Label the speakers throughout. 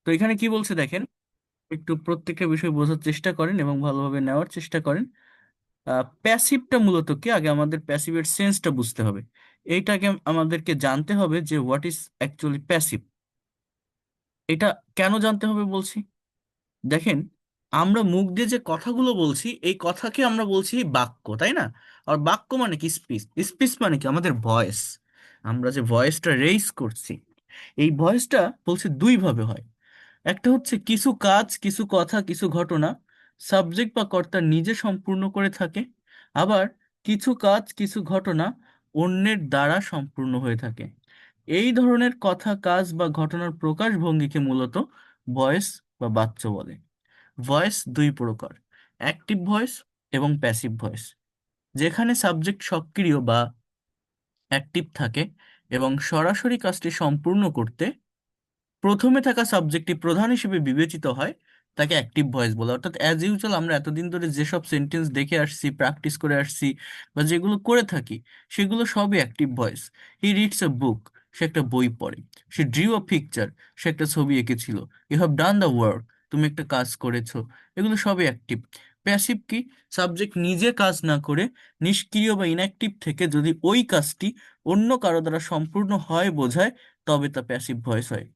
Speaker 1: তো এখানে কি বলছে দেখেন, একটু প্রত্যেকটা বিষয় বোঝার চেষ্টা করেন এবং ভালোভাবে নেওয়ার চেষ্টা করেন। প্যাসিভটা মূলত কি, আগে আমাদের প্যাসিভের সেন্সটা বুঝতে হবে। এইটাকে আমাদেরকে জানতে হবে যে হোয়াট ইজ অ্যাকচুয়ালি প্যাসিভ। এটা কেন জানতে হবে বলছি, দেখেন, আমরা মুখ দিয়ে যে কথাগুলো বলছি এই কথাকে আমরা বলছি বাক্য, তাই না? আর বাক্য মানে কি, স্পিচ। স্পিচ মানে কি আমাদের ভয়েস। আমরা যে ভয়েসটা রেইজ করছি, এই ভয়েসটা বলছে দুই ভাবে হয়। একটা হচ্ছে কিছু কাজ, কিছু কথা, কিছু ঘটনা সাবজেক্ট বা কর্তা নিজে সম্পূর্ণ করে থাকে। আবার কিছু কাজ, কিছু ঘটনা অন্যের দ্বারা সম্পূর্ণ হয়ে থাকে। এই ধরনের কথা, কাজ বা ঘটনার প্রকাশভঙ্গিকে মূলত ভয়েস বা বাচ্য বলে। ভয়েস দুই প্রকার, অ্যাক্টিভ ভয়েস এবং প্যাসিভ ভয়েস। যেখানে সাবজেক্ট সক্রিয় বা অ্যাক্টিভ থাকে এবং সরাসরি কাজটি সম্পূর্ণ করতে প্রথমে থাকা সাবজেক্টটি প্রধান হিসেবে বিবেচিত হয়, তাকে অ্যাক্টিভ ভয়েস বলে। অর্থাৎ অ্যাজ ইউজুয়াল আমরা এতদিন ধরে যেসব সেন্টেন্স দেখে আসছি, প্র্যাকটিস করে আসছি, বা যেগুলো করে থাকি, সেগুলো সবই active voice. He reads a book, সে একটা বই পড়ে। সে ড্রিউ আ পিকচার, সে একটা ছবি এঁকেছিল। You have done the work, তুমি একটা কাজ করেছো। এগুলো সবই অ্যাক্টিভ। প্যাসিভ কি, সাবজেক্ট নিজে কাজ না করে নিষ্ক্রিয় বা ইনঅ্যাক্টিভ থেকে যদি ওই কাজটি অন্য কারো দ্বারা সম্পূর্ণ হয় বোঝায়, তবে তা প্যাসিভ ভয়েস হয়।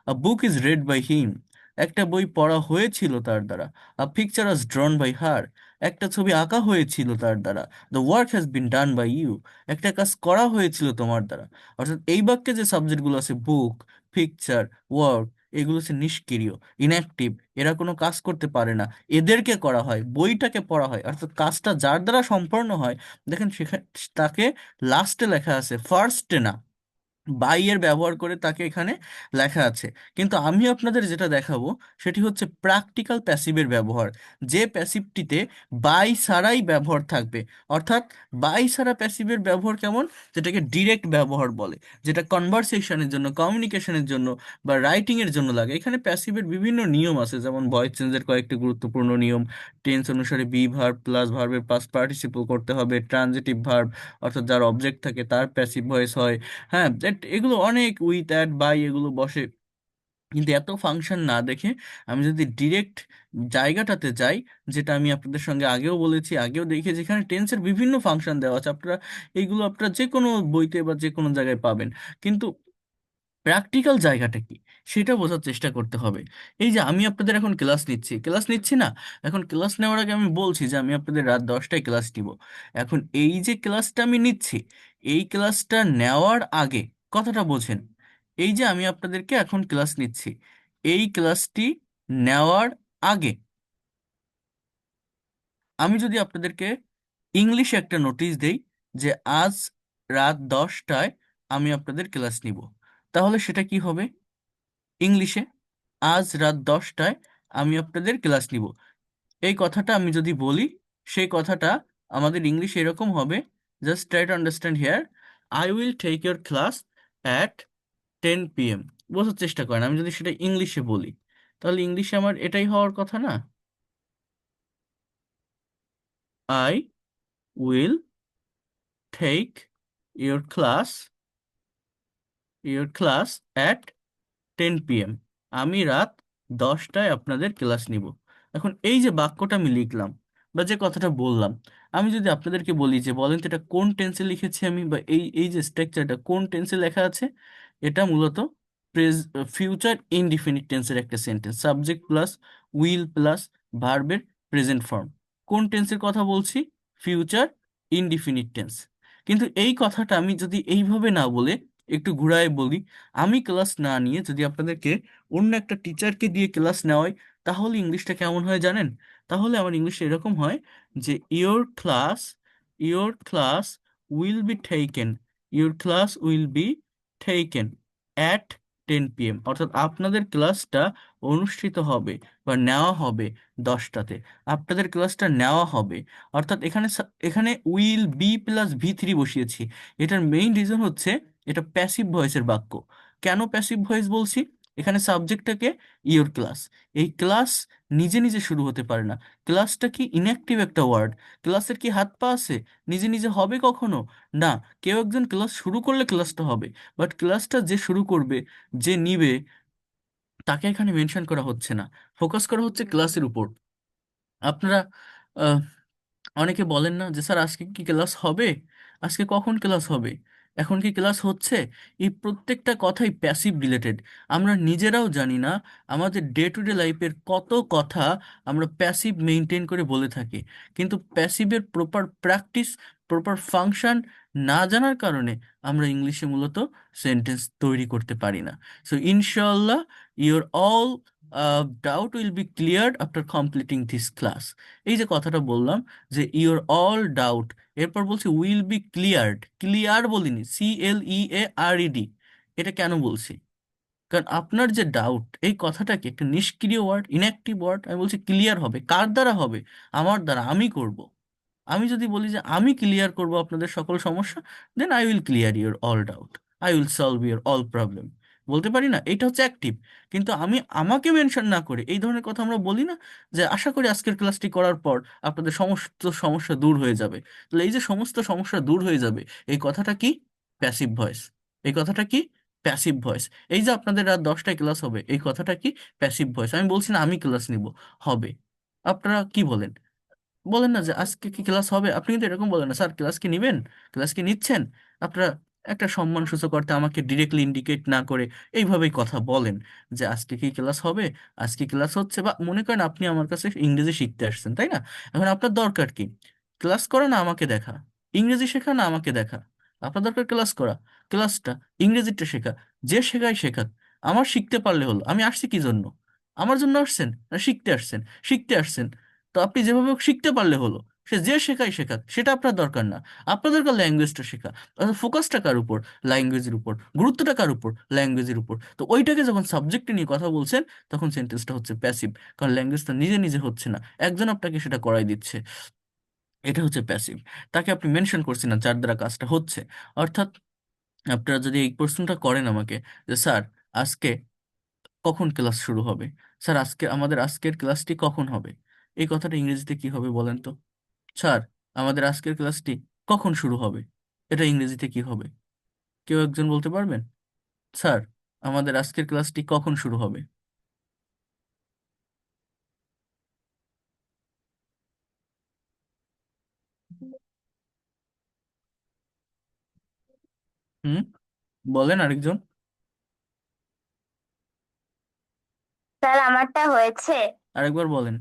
Speaker 1: A book is read by him, একটা বই পড়া হয়েছিল তার দ্বারা। আ picture was drawn by her, একটা ছবি আঁকা হয়েছিল তার দ্বারা। The work has been done by you, একটা কাজ করা হয়েছিল তোমার দ্বারা। অর্থাৎ এই বাক্যে যে সাবজেক্টগুলো আছে, বুক, পিকচার, ওয়ার্ক, এগুলো হচ্ছে নিষ্ক্রিয়, ইনঅ্যাক্টিভ। এরা কোনো কাজ করতে পারে না, এদেরকে করা হয়, বইটাকে পড়া হয়। অর্থাৎ কাজটা যার দ্বারা সম্পন্ন হয়, দেখেন সেখানে তাকে লাস্টে লেখা আছে, ফার্স্টে না। বাই এর ব্যবহার করে তাকে এখানে লেখা আছে। কিন্তু আমি আপনাদের যেটা দেখাবো সেটি হচ্ছে প্র্যাকটিক্যাল প্যাসিভের ব্যবহার, যে প্যাসিভটিতে বাই ছাড়াই ব্যবহার থাকবে। অর্থাৎ বাই ছাড়া প্যাসিভের ব্যবহার কেমন, যেটাকে ডিরেক্ট ব্যবহার বলে, যেটা কনভারসেশনের জন্য, কমিউনিকেশনের জন্য বা রাইটিং এর জন্য লাগে। এখানে প্যাসিভের বিভিন্ন নিয়ম আছে, যেমন ভয়েস চেঞ্জের কয়েকটি গুরুত্বপূর্ণ নিয়ম। টেন্স অনুসারে বি ভার্ব প্লাস ভার্বের পাস্ট পার্টিসিপল করতে হবে। ট্রানজিটিভ ভার্ব, অর্থাৎ যার অবজেক্ট থাকে তার প্যাসিভ ভয়েস হয়। হ্যাঁ, এগুলো অনেক, উইথ, অ্যাট, বাই, এগুলো বসে। কিন্তু এত ফাংশন না দেখে আমি যদি ডিরেক্ট জায়গাটাতে যাই, যেটা আমি আপনাদের সঙ্গে আগেও বলেছি, আগেও দেখে, যেখানে টেন্সের বিভিন্ন ফাংশন দেওয়া আছে, আপনারা এইগুলো আপনারা যে কোনো বইতে বা যে কোনো জায়গায় পাবেন। কিন্তু প্র্যাকটিক্যাল জায়গাটা কি, সেটা বোঝার চেষ্টা করতে হবে। এই যে আমি আপনাদের এখন ক্লাস নিচ্ছি, ক্লাস নিচ্ছি না, এখন ক্লাস নেওয়ার আগে আমি বলছি যে আমি আপনাদের রাত 10টায় ক্লাস নিব। এখন এই যে ক্লাসটা আমি নিচ্ছি, এই ক্লাসটা নেওয়ার আগে, কথাটা বোঝেন, এই যে আমি আপনাদেরকে এখন ক্লাস নিচ্ছি, এই ক্লাসটি নেওয়ার আগে আমি যদি আপনাদেরকে ইংলিশে একটা নোটিশ দেই যে আজ রাত 10টায় আমি আপনাদের ক্লাস নিব, তাহলে সেটা কি হবে ইংলিশে? আজ রাত 10টায় আমি আপনাদের ক্লাস নিব। এই কথাটা আমি যদি বলি, সেই কথাটা আমাদের ইংলিশ এরকম হবে, just try to understand here, I will take your class at 10 p.m। বোঝার চেষ্টা করেন, আমি যদি সেটা ইংলিশে বলি, তাহলে ইংলিশে আমার এটাই হওয়ার কথা না? I will take your class at 10 p.m, আমি রাত 10টায় আপনাদের ক্লাস নিব। এখন এই যে বাক্যটা আমি লিখলাম বা যে কথাটা বললাম, আমি যদি আপনাদেরকে বলি যে বলেন তো এটা কোন টেন্সে লিখেছি আমি, বা এই এই যে স্ট্রাকচারটা কোন টেন্সে লেখা আছে, এটা মূলত ফিউচার ইনডিফিনিট টেন্সের একটা sentence, subject plus will plus ভার্বের প্রেজেন্ট ফর্ম। কোন টেন্সের কথা বলছি? Future indefinite tense. কিন্তু এই কথাটা আমি যদি এইভাবে না বলে একটু ঘুরায় বলি, আমি ক্লাস না নিয়ে যদি আপনাদেরকে অন্য একটা টিচারকে দিয়ে ক্লাস নেওয়াই, তাহলে ইংলিশটা কেমন হয় জানেন? তাহলে আমার ইংলিশ এরকম হয় যে your class will be taken, your class will be taken at 10 p.m, অর্থাৎ আপনাদের ক্লাসটা অনুষ্ঠিত হবে বা নেওয়া হবে 10টাতে। আপনাদের ক্লাসটা নেওয়া হবে, অর্থাৎ এখানে উইল বি প্লাস V3 বসিয়েছি। এটার মেইন রিজন হচ্ছে এটা প্যাসিভ ভয়েসের বাক্য। কেন প্যাসিভ ভয়েস বলছি? এখানে সাবজেক্টটাকে ইওর ক্লাস, এই ক্লাস নিজে নিজে শুরু হতে পারে না। ক্লাসটা কি ইনঅ্যাক্টিভ একটা ওয়ার্ড, ক্লাসের কি হাত পা আছে? নিজে নিজে হবে কখনো? না। কেউ একজন ক্লাস শুরু করলে ক্লাসটা হবে, বাট ক্লাসটা যে শুরু করবে, যে নিবে, তাকে এখানে মেনশন করা হচ্ছে না, ফোকাস করা হচ্ছে ক্লাসের উপর। আপনারা অনেকে বলেন না যে স্যার আজকে কি ক্লাস হবে, আজকে কখন ক্লাস হবে, এখন কি ক্লাস হচ্ছে। এই প্রত্যেকটা কথাই প্যাসিভ রিলেটেড। আমরা নিজেরাও জানি না আমাদের ডে টু ডে লাইফের কত কথা আমরা প্যাসিভ মেনটেন করে বলে থাকি, কিন্তু প্যাসিভের প্রপার প্র্যাকটিস, প্রপার ফাংশন না জানার কারণে আমরা ইংলিশে মূলত সেন্টেন্স তৈরি করতে পারি না। সো ইনশাল্লাহ your all doubt will be cleared after completing this class. এই যে কথাটা বললাম যে ইওর অল ডাউট, এরপর বলছি উইল বি ক্লিয়ার্ড, ক্লিয়ার বলিনি, CLEARED। এটা কেন বলছি? কারণ আপনার যে ডাউট, এই কথাটাকে একটা নিষ্ক্রিয় ওয়ার্ড, ইনঅ্যাক্টিভ ওয়ার্ড, আমি বলছি ক্লিয়ার হবে, কার দ্বারা হবে? আমার দ্বারা, আমি করব। আমি যদি বলি যে আমি ক্লিয়ার করব আপনাদের সকল সমস্যা, then I will clear your all doubt, I will solve your all problem. বলতে পারি না? এটা হচ্ছে অ্যাক্টিভ। কিন্তু আমি আমাকে মেনশন না করে এই ধরনের কথা আমরা বলি না যে আশা করি আজকের ক্লাসটি করার পর আপনাদের সমস্ত সমস্যা দূর হয়ে যাবে। তাহলে এই যে সমস্ত সমস্যা দূর হয়ে যাবে, এই কথাটা কি? Passive voice. এই কথাটা কি? Passive voice. এই যে আপনাদের রাত 10টায় ক্লাস হবে, এই কথাটা কি? Passive voice. আমি বলছি না আমি ক্লাস নিব, হবে। আপনারা কি বলেন? বলেন না যে আজকে কি ক্লাস হবে, আপনি কিন্তু এরকম বলেন না স্যার ক্লাস কি নিবেন, ক্লাস কি নিচ্ছেন। আপনারা একটা সম্মান সূচক অর্থে আমাকে ডিরেক্টলি ইন্ডিকেট না করে এইভাবেই কথা বলেন যে আজকে কি ক্লাস হবে, আজকে ক্লাস হচ্ছে। বা মনে করেন আপনি আমার কাছে ইংরেজি শিখতে আসছেন, তাই না? এখন আপনার দরকার কি? ক্লাস করা না আমাকে দেখা, ইংরেজি শেখা না আমাকে দেখা? আপনার দরকার ক্লাস করা, ক্লাসটা, ইংরেজিটা শেখা। যে শেখায় শেখাক, আমার শিখতে পারলে হলো। আমি আসছি কি জন্য? আমার জন্য আসছেন না শিখতে আসছেন? শিখতে আসছেন, তো আপনি যেভাবে হোক শিখতে পারলে হলো। সে যে শেখায় শেখাক, সেটা আপনার দরকার না। আপনার দরকার ল্যাঙ্গুয়েজটা শেখা। ফোকাসটা কার উপর? ল্যাঙ্গুয়েজের উপর। গুরুত্বটা কার উপর? ল্যাঙ্গুয়েজের উপর। তো ওইটাকে যখন সাবজেক্টে নিয়ে কথা বলছেন, তখন সেন্টেন্সটা হচ্ছে প্যাসিভ। কারণ ল্যাঙ্গুয়েজটা নিজে নিজে হচ্ছে না, একজন আপনাকে সেটা করাই দিচ্ছে। এটা হচ্ছে প্যাসিভ। তাকে আপনি মেনশন করছেন না যার দ্বারা কাজটা হচ্ছে। অর্থাৎ আপনারা যদি এই প্রশ্নটা করেন আমাকে যে স্যার আজকে কখন ক্লাস শুরু হবে, স্যার আজকে আমাদের আজকের ক্লাসটি কখন হবে, এই কথাটা ইংরেজিতে কি হবে বলেন তো? স্যার আমাদের আজকের ক্লাসটি কখন শুরু হবে, এটা ইংরেজিতে কি হবে? কেউ একজন বলতে পারবেন? স্যার আমাদের আজকের ক্লাসটি কখন শুরু হবে? হুম, বলেন আরেকজন।
Speaker 2: স্যার আমারটা হয়েছে।
Speaker 1: আরেকবার বলেন।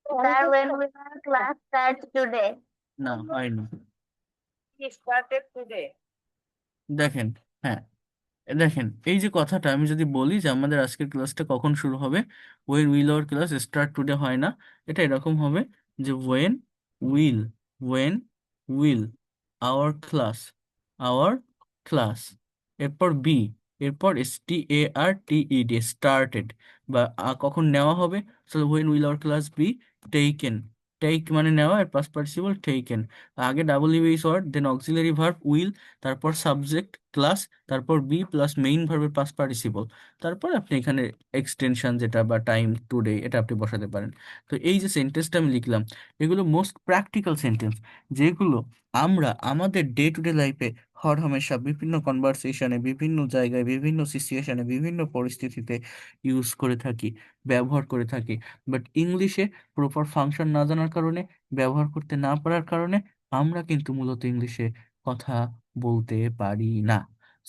Speaker 2: Sir when will class start today?
Speaker 1: না, হয়নি।
Speaker 2: He started today.
Speaker 1: দেখেন, হ্যাঁ, দেখেন এই যে কথাটা আমি যদি বলি যে আমাদের আজকের ক্লাসটা কখন শুরু হবে, when will our class start today, হয় না। এটা এরকম হবে যে will when will our class, এরপর এরপর STARTED, স্টার্টেড। বা কখন নেওয়া হবে, তাহলে when will our class be taken. Take মানে নেওয়া, এর পাস্ট পার্টিসিপল টেকেন। আগে WH word, then auxiliary verb will, তারপর সাবজেক্ট ক্লাস, তারপর বি প্লাস মেইন ভার্বের পাস্ট পার্টিসিপল। তারপর আপনি এখানে এক্সটেনশন যেটা বা টাইম টুডে এটা আপনি বসাতে পারেন। তো এই যে সেন্টেন্সটা আমি লিখলাম, এগুলো মোস্ট প্র্যাকটিক্যাল সেন্টেন্স, যেগুলো আমরা আমাদের ডে টু ডে লাইফে হরহামেশা বিভিন্ন কনভারসেশনে, বিভিন্ন জায়গায়, বিভিন্ন সিচুয়েশনে, বিভিন্ন পরিস্থিতিতে ইউজ করে থাকি, ব্যবহার করে থাকি। বাট ইংলিশে প্রপার ফাংশন না জানার কারণে, ব্যবহার করতে না পারার কারণে আমরা কিন্তু মূলত ইংলিশে কথা বলতে পারি না।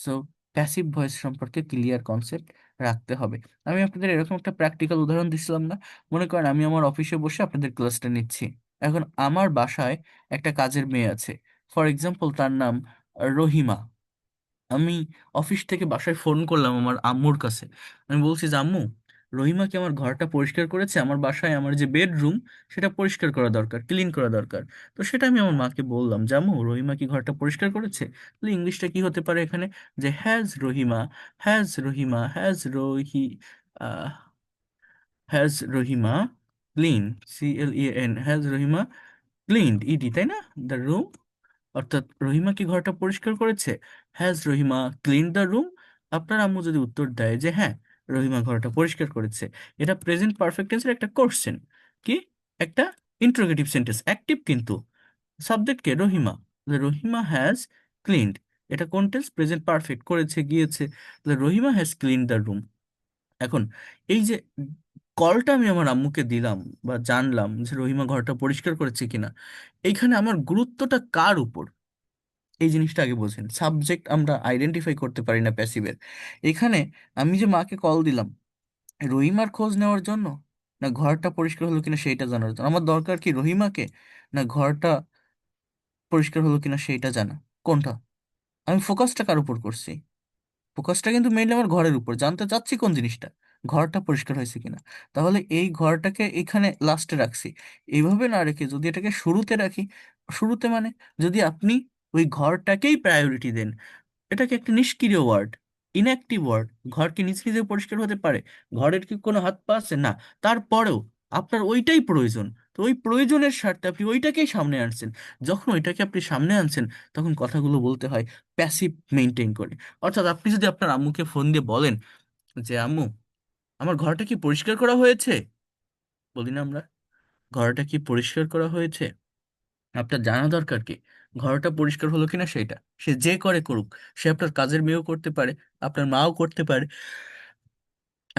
Speaker 1: সো প্যাসিভ ভয়েস সম্পর্কে ক্লিয়ার কনসেপ্ট রাখতে হবে। আমি আপনাদের এরকম একটা প্র্যাকটিক্যাল উদাহরণ দিছিলাম না? মনে করেন আমি আমার অফিসে বসে আপনাদের ক্লাসটা নিচ্ছি। এখন আমার বাসায় একটা কাজের মেয়ে আছে, ফর এক্সাম্পল তার নাম রহিমা। আমি অফিস থেকে বাসায় ফোন করলাম আমার আম্মুর কাছে। আমি বলছি যে আম্মু, রহিমা কি আমার ঘরটা পরিষ্কার করেছে? আমার বাসায় আমার যে বেডরুম, সেটা পরিষ্কার করা দরকার, ক্লিন করা দরকার। তো সেটা আমি আমার মাকে বললাম যে আম্মু, রহিমা কি ঘরটা পরিষ্কার করেছে? তাহলে ইংলিশটা কি হতে পারে এখানে? যে has Rahima clean, has Rahima cleaned, তাই না, দ্য রুম। অর্থাৎ রহিমা কি ঘরটা পরিষ্কার করেছে? Has Rahima clean the room? আপনার আম্মু যদি উত্তর দেয় যে হ্যাঁ, রহিমা ঘরটা পরিষ্কার করেছে, এটা প্রেজেন্ট পারফেক্ট টেন্সের একটা কোশ্চেন। কি? একটা ইন্টারোগেটিভ সেন্টেন্স, অ্যাক্টিভ কিন্তু। Subject K? Rahima. Rahima has cleaned. এটা কোন টেন্স? প্রেজেন্ট পারফেক্ট, করেছে, গিয়েছে। তাহলে Rahima has clean the room. এখন এই যে কলটা আমি আমার আম্মুকে দিলাম বা জানলাম যে রহিমা ঘরটা পরিষ্কার করেছে কিনা, এইখানে আমার গুরুত্বটা কার উপর, এই জিনিসটা আগে বোঝেন। সাবজেক্ট আমরা আইডেন্টিফাই করতে পারি না প্যাসিভের। এখানে আমি যে মাকে কল দিলাম রহিমার খোঁজ নেওয়ার জন্য, না ঘরটা পরিষ্কার হলো কিনা সেইটা জানার জন্য, আমার দরকার কি রহিমাকে, না ঘরটা পরিষ্কার হলো কিনা সেইটা জানা? কোনটা? আমি ফোকাসটা কার উপর করছি? ফোকাসটা কিন্তু মেইনলি আমার ঘরের উপর, জানতে চাচ্ছি কোন জিনিসটা, ঘরটা পরিষ্কার হয়েছে কিনা। তাহলে এই ঘরটাকে এখানে লাস্টে রাখছি। এইভাবে না রেখে যদি এটাকে শুরুতে রাখি, শুরুতে মানে যদি আপনি ওই ঘরটাকেই প্রায়োরিটি দেন, এটাকে একটা নিষ্ক্রিয় ওয়ার্ড, ইনঅ্যাক্টিভ ওয়ার্ড। ঘর কি নিজ নিজে পরিষ্কার হতে পারে? ঘরের কি কোনো হাত পা আছে? না। তারপরেও আপনার ওইটাই প্রয়োজন, তো ওই প্রয়োজনের স্বার্থে আপনি ওইটাকেই সামনে আনছেন। যখন ওইটাকে আপনি সামনে আনছেন, তখন কথাগুলো বলতে হয় প্যাসিভ মেনটেন করে। অর্থাৎ আপনি যদি আপনার আম্মুকে ফোন দিয়ে বলেন যে আম্মু, আমার ঘরটা কি পরিষ্কার করা হয়েছে, বলি না আমরা, ঘরটা কি পরিষ্কার করা হয়েছে, আপনার জানা দরকার কি ঘরটা পরিষ্কার হলো কিনা সেটা। সে যে করে করুক, সে আপনার কাজের মেয়েও করতে পারে, আপনার মাও করতে পারে,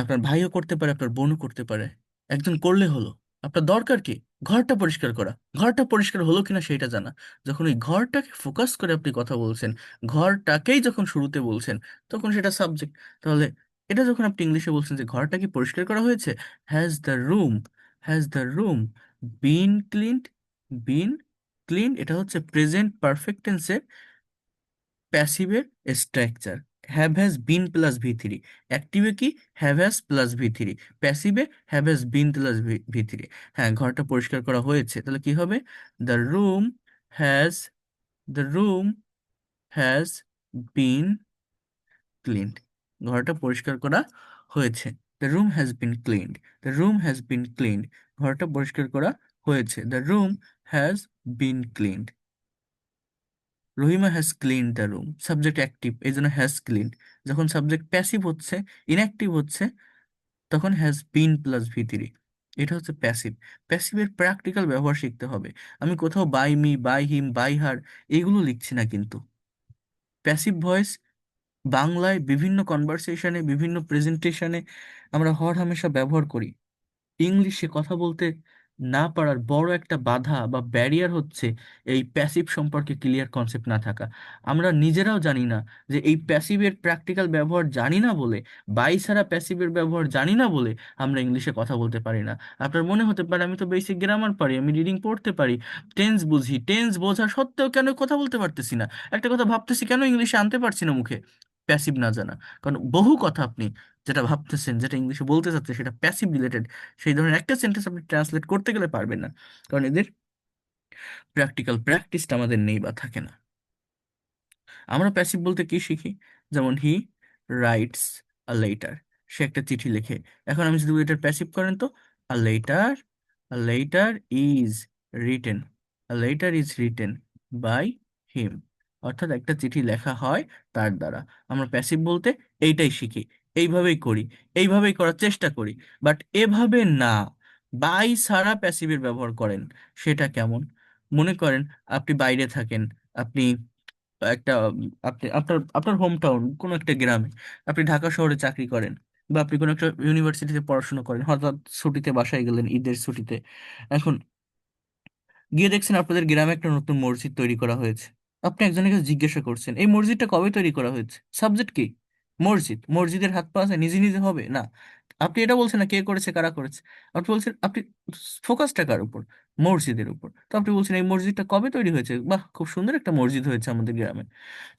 Speaker 1: আপনার ভাইও করতে পারে, আপনার বোনও করতে পারে। একজন করলে হলো। আপনার দরকার কি ঘরটা পরিষ্কার করা, ঘরটা পরিষ্কার হলো কিনা সেটা জানা। যখন ওই ঘরটাকে ফোকাস করে আপনি কথা বলছেন, ঘরটাকেই যখন শুরুতে বলছেন, তখন সেটা সাবজেক্ট। তাহলে এটা যখন আপনি ইংলিশে বলছেন যে ঘরটা কি পরিষ্কার করা হয়েছে, has the room, has the room been cleaned, been clean, এটা হচ্ছে প্রেজেন্ট পারফেক্ট টেন্সের প্যাসিভের স্ট্রাকচার। Have has been plus V three. অ্যাক্টিভে কি? Have has plus V three. প্যাসিভে have has been plus V three. হ্যাঁ, ঘরটা পরিষ্কার করা হয়েছে, তাহলে কি হবে? The room has, the room has been cleaned. ঘরটা পরিষ্কার করা হয়েছে। The room has been cleaned, the room has been cleaned. ঘরটা পরিষ্কার করা হয়েছে, the room has been cleaned. Rahima has clean the room, subject active, এই জন্য হ্যাজ ক্লিন। যখন সাবজেক্ট প্যাসিভ হচ্ছে, ইনঅ্যাক্টিভ হচ্ছে, তখন has been plus V three. এটা হচ্ছে প্যাসিভ। প্যাসিভের প্র্যাকটিক্যাল ব্যবহার শিখতে হবে। আমি কোথাও by me, by him, by her এগুলো লিখছি না কিন্তু। প্যাসিভ ভয়েস বাংলায় বিভিন্ন কনভারসেশনে, বিভিন্ন প্রেজেন্টেশনে আমরা হর হামেশা ব্যবহার করি। ইংলিশে কথা বলতে না পারার বড় একটা বাধা বা ব্যারিয়ার হচ্ছে এই প্যাসিভ সম্পর্কে ক্লিয়ার কনসেপ্ট না থাকা। আমরা নিজেরাও জানি না যে এই প্যাসিভের প্র্যাকটিক্যাল ব্যবহার জানি না বলে, বাই ছাড়া প্যাসিভের ব্যবহার জানি না বলে আমরা ইংলিশে কথা বলতে পারি না। আপনার মনে হতে পারে আমি তো বেসিক গ্রামার পারি, আমি রিডিং পড়তে পারি, টেন্স বুঝি, টেন্স বোঝা সত্ত্বেও কেন কথা বলতে পারতেছি না, একটা কথা ভাবতেছি কেন ইংলিশে আনতে পারছি না মুখে? প্যাসিভ না জানা। কারণ বহু কথা আপনি যেটা ভাবতেছেন, যেটা ইংলিশে বলতে চাচ্ছেন, সেটা প্যাসিভ রিলেটেড। সেই ধরনের একটা সেন্টেন্স আপনি ট্রান্সলেট করতে গেলে পারবেন না, কারণ এদের প্র্যাকটিক্যাল প্র্যাকটিসটা আমাদের নেই বা থাকে না। আমরা প্যাসিভ বলতে কি শিখি? যেমন হি রাইটস আ লেটার, সে একটা চিঠি লেখে। এখন আমি যদি এটার প্যাসিভ করেন তো, a letter, a letter is written, a letter is written by him. অর্থাৎ একটা চিঠি লেখা হয় তার দ্বারা। আমরা প্যাসিভ বলতে এইটাই শিখি, এইভাবেই করি, এইভাবেই করার চেষ্টা করি। বাট এভাবে না, বাই ছাড়া প্যাসিভের ব্যবহার করেন। সেটা কেমন? মনে করেন আপনি বাইরে থাকেন, আপনি একটা আপনি আপনার আপনার হোম টাউন কোনো একটা গ্রামে, আপনি ঢাকা শহরে চাকরি করেন, বা আপনি কোনো একটা ইউনিভার্সিটিতে পড়াশোনা করেন, হঠাৎ ছুটিতে বাসায় গেলেন ঈদের ছুটিতে। এখন গিয়ে দেখছেন আপনাদের গ্রামে একটা নতুন মসজিদ তৈরি করা হয়েছে। আপনি একজনের কাছে জিজ্ঞাসা করছেন এই মসজিদটা কবে তৈরি করা হয়েছে? সাবজেক্ট কি? মসজিদ। মসজিদের হাত পা আছে? নিজে নিজে হবে না। আপনি এটা বলছেন না কে করেছে, কারা করেছে। আপনি বলছেন, আপনি ফোকাসটা কার উপর? মসজিদের উপর। তো আপনি বলছেন এই মসজিদটা কবে তৈরি হয়েছে, বাহ খুব সুন্দর একটা মসজিদ হয়েছে আমাদের গ্রামে।